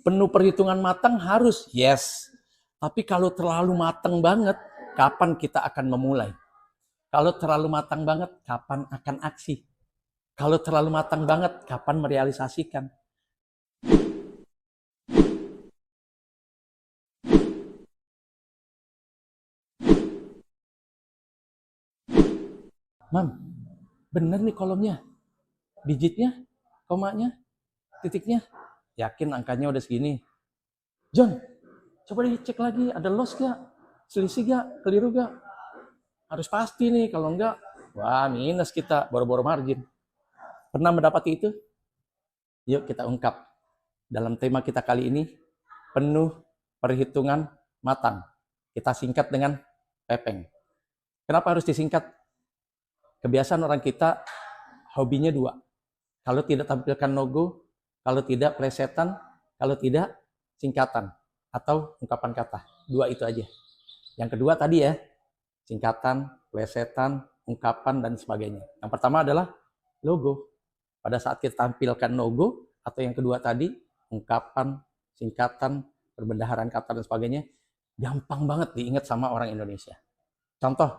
Penuh perhitungan matang harus, yes. Tapi kalau terlalu matang banget, kapan kita akan memulai? Kalau terlalu matang banget, kapan akan aksi? Kalau terlalu matang banget, kapan merealisasikan? Mam, bener nih kolomnya, digitnya, komanya, titiknya. Yakin angkanya udah segini? John, coba dicek lagi, ada loss gak? Selisih gak? Keliru gak? Harus pasti nih, kalau enggak, wah minus kita, boro-boro margin. Pernah mendapati itu? Yuk kita ungkap. Dalam tema kita kali ini, penuh perhitungan matang. Kita singkat dengan pepeng. Kenapa harus disingkat? Kebiasaan orang kita, hobinya dua. Kalau tidak tampilkan logo, kalau tidak plesetan, kalau tidak singkatan atau ungkapan kata. Dua itu aja. Yang kedua tadi ya, singkatan, plesetan, ungkapan, dan sebagainya. Yang pertama adalah logo. Pada saat kita tampilkan logo, atau yang kedua tadi, ungkapan, singkatan, perbendaharaan kata, dan sebagainya, gampang banget diingat sama orang Indonesia. Contoh,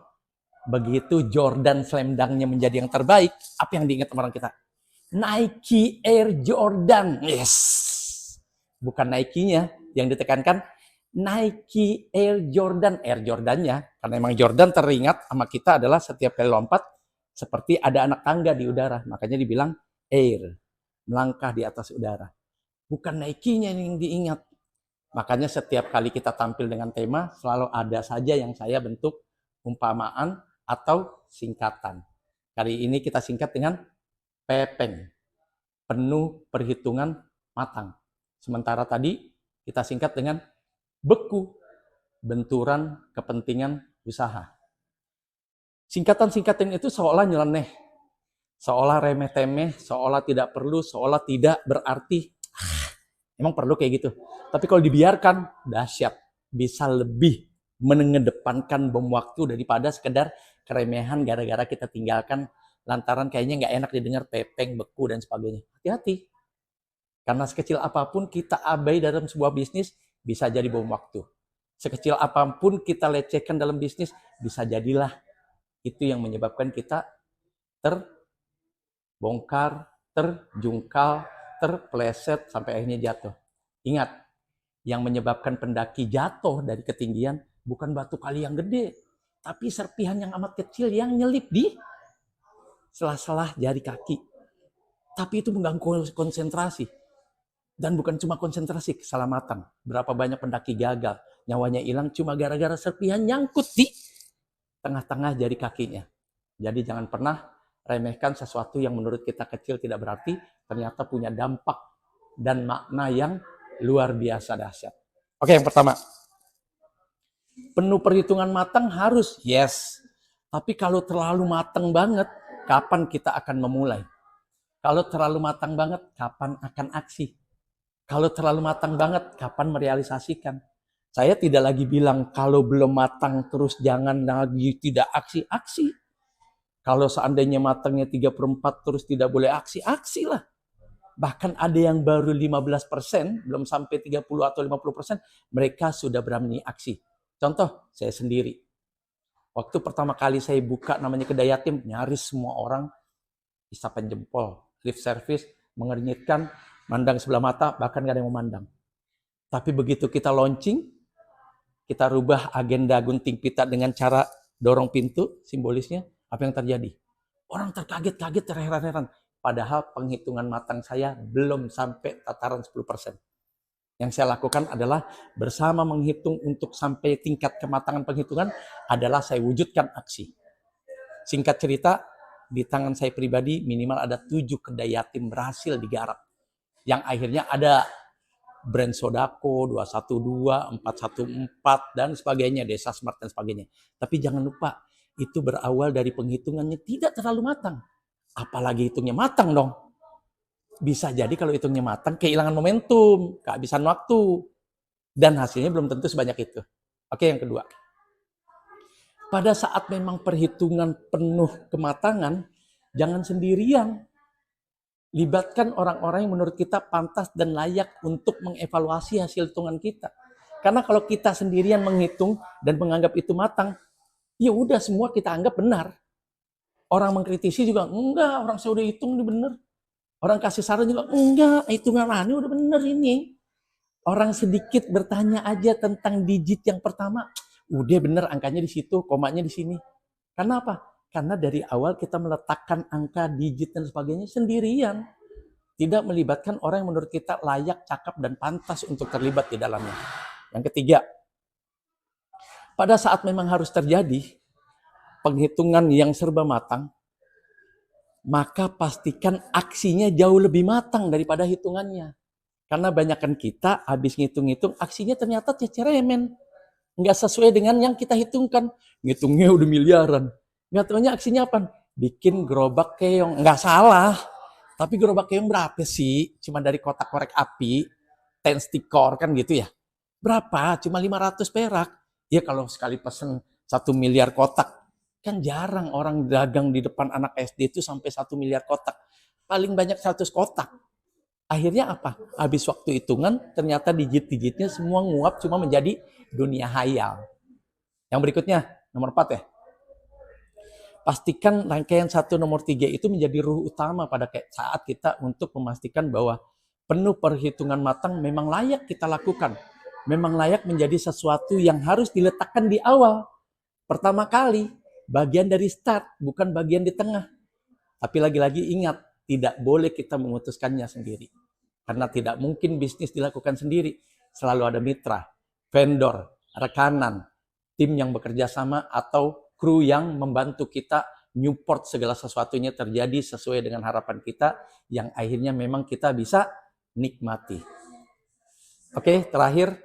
begitu Jordan Slam Dunk-nya menjadi yang terbaik, apa yang diingat sama orang kita? Nike Air Jordan. Yes. Bukan Nike-nya yang ditekankan, Nike Air Jordan. Air Jordan-nya, karena memang Jordan teringat sama kita adalah setiap kali lompat, seperti ada anak tangga di udara. Makanya dibilang Air, melangkah di atas udara. Bukan Nike-nya yang diingat. Makanya setiap kali kita tampil dengan tema, selalu ada saja yang saya bentuk umpamaan atau singkatan. Kali ini kita singkat dengan pepeng, penuh perhitungan matang. Sementara tadi kita singkat dengan beku, benturan kepentingan usaha. Singkatan-singkatan itu seolah nyeleneh, seolah remeh-temeh, seolah tidak perlu, seolah tidak berarti. Emang perlu kayak gitu. Tapi kalau dibiarkan, dahsyat. Bisa lebih mengedepankan bom waktu daripada sekedar keremehan gara-gara kita tinggalkan lantaran kayaknya nggak enak didengar pepeng, beku, dan sebagainya. Hati-hati. Karena sekecil apapun kita abai dalam sebuah bisnis, bisa jadi bom waktu. Sekecil apapun kita lecehkan dalam bisnis, bisa jadilah itu yang menyebabkan kita terbongkar, terjungkal, terpleset, sampai akhirnya jatuh. Ingat, yang menyebabkan pendaki jatuh dari ketinggian bukan batu kali yang gede, tapi serpihan yang amat kecil yang nyelip di sela-sela jari kaki. Tapi itu mengganggu konsentrasi. Dan bukan cuma konsentrasi, keselamatan. Berapa banyak pendaki gagal, nyawanya hilang cuma gara-gara serpihan nyangkut di tengah-tengah jari kakinya. Jadi jangan pernah remehkan sesuatu yang menurut kita kecil tidak berarti, ternyata punya dampak dan makna yang luar biasa dahsyat. Oke, yang pertama. Penuh perhitungan matang harus, yes. Tapi kalau terlalu matang banget, kapan kita akan memulai? Kalau terlalu matang banget, kapan akan aksi? Kalau terlalu matang banget, kapan merealisasikan? Saya tidak lagi bilang kalau belum matang terus jangan lagi tidak aksi. Kalau seandainya matangnya 3/4 terus tidak boleh aksi lah. Bahkan ada yang baru 15%, belum sampai 30 atau 50%, mereka sudah berani aksi. Contoh, saya sendiri. Waktu pertama kali saya buka namanya kedai yatim, nyaris semua orang isapan jempol, lift service, mengernyitkan, mandang sebelah mata, bahkan gak ada yang memandang. Tapi begitu kita launching, kita rubah agenda gunting pita dengan cara dorong pintu, simbolisnya, apa yang terjadi? Orang terkaget-kaget, terheran-heran. Padahal penghitungan matang saya belum sampai tataran 10%. Yang saya lakukan adalah bersama menghitung untuk sampai tingkat kematangan penghitungan adalah saya wujudkan aksi. Singkat cerita, di tangan saya pribadi minimal ada 7 kedai yatim berhasil digarap. Yang akhirnya ada brand Sodako, 212, 414, dan sebagainya, Desa Smart dan sebagainya. Tapi jangan lupa, itu berawal dari penghitungannya tidak terlalu matang. Apalagi hitungnya matang dong. Bisa jadi kalau hitungnya matang, kehilangan momentum, kehabisan waktu. Dan hasilnya belum tentu sebanyak itu. Oke, yang kedua. Pada saat memang perhitungan penuh kematangan, jangan sendirian. Libatkan orang-orang yang menurut kita pantas dan layak untuk mengevaluasi hasil hitungan kita. Karena kalau kita sendirian menghitung dan menganggap itu matang, ya udah semua kita anggap benar. Orang mengkritisi juga, enggak, orang saya udah hitung ini benar. Orang kasih saran juga, enggak, hitungan Rani udah benar ini. Orang sedikit bertanya aja tentang digit yang pertama, udah benar angkanya di situ, komanya di sini. Karena apa? Karena dari awal kita meletakkan angka, digit, dan sebagainya sendirian. Tidak melibatkan orang yang menurut kita layak, cakap, dan pantas untuk terlibat di dalamnya. Yang ketiga, pada saat memang harus terjadi penghitungan yang serba matang, maka pastikan aksinya jauh lebih matang daripada hitungannya. Karena banyakkan kita habis ngitung-ngitung, aksinya ternyata ceceremen. Nggak sesuai dengan yang kita hitungkan. Ngitungnya udah miliaran. Nggak tahunya aksinya apa? Bikin gerobak keong. Nggak salah. Tapi gerobak keong berapa sih? Cuma dari kotak korek api, ten stickor kan gitu ya. Berapa? Cuma 500 perak. Ya kalau sekali pesen 1 miliar kotak. Kan jarang orang dagang di depan anak SD itu sampai 1 miliar kotak. Paling banyak 100 kotak. Akhirnya apa? Habis waktu hitungan, ternyata digit-digitnya semua nguap cuma menjadi dunia hayal. Yang berikutnya, nomor 4 ya. Pastikan rangkaian 1 nomor 3 itu menjadi ruh utama pada saat kita untuk memastikan bahwa penuh perhitungan matang memang layak kita lakukan. Memang layak menjadi sesuatu yang harus diletakkan di awal. Pertama kali, bagian dari start, bukan bagian di tengah. Tapi lagi-lagi ingat, tidak boleh kita memutuskannya sendiri. Karena tidak mungkin bisnis dilakukan sendiri. Selalu ada mitra, vendor, rekanan, tim yang bekerja sama, atau kru yang membantu kita nyupport segala sesuatunya terjadi sesuai dengan harapan kita, yang akhirnya memang kita bisa nikmati. Oke, terakhir,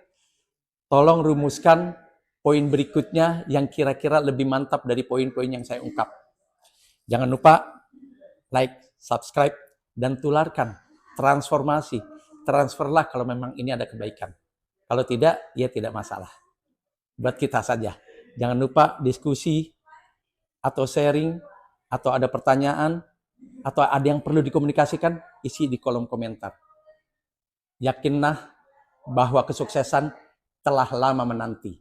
tolong rumuskan poin berikutnya yang kira-kira lebih mantap dari poin-poin yang saya ungkap. Jangan lupa like, subscribe, dan tularkan. Transformasi. Transferlah kalau memang ini ada kebaikan. Kalau tidak, ya tidak masalah. Buat kita saja. Jangan lupa diskusi, atau sharing, atau ada pertanyaan, atau ada yang perlu dikomunikasikan, isi di kolom komentar. Yakinlah bahwa kesuksesan telah lama menanti.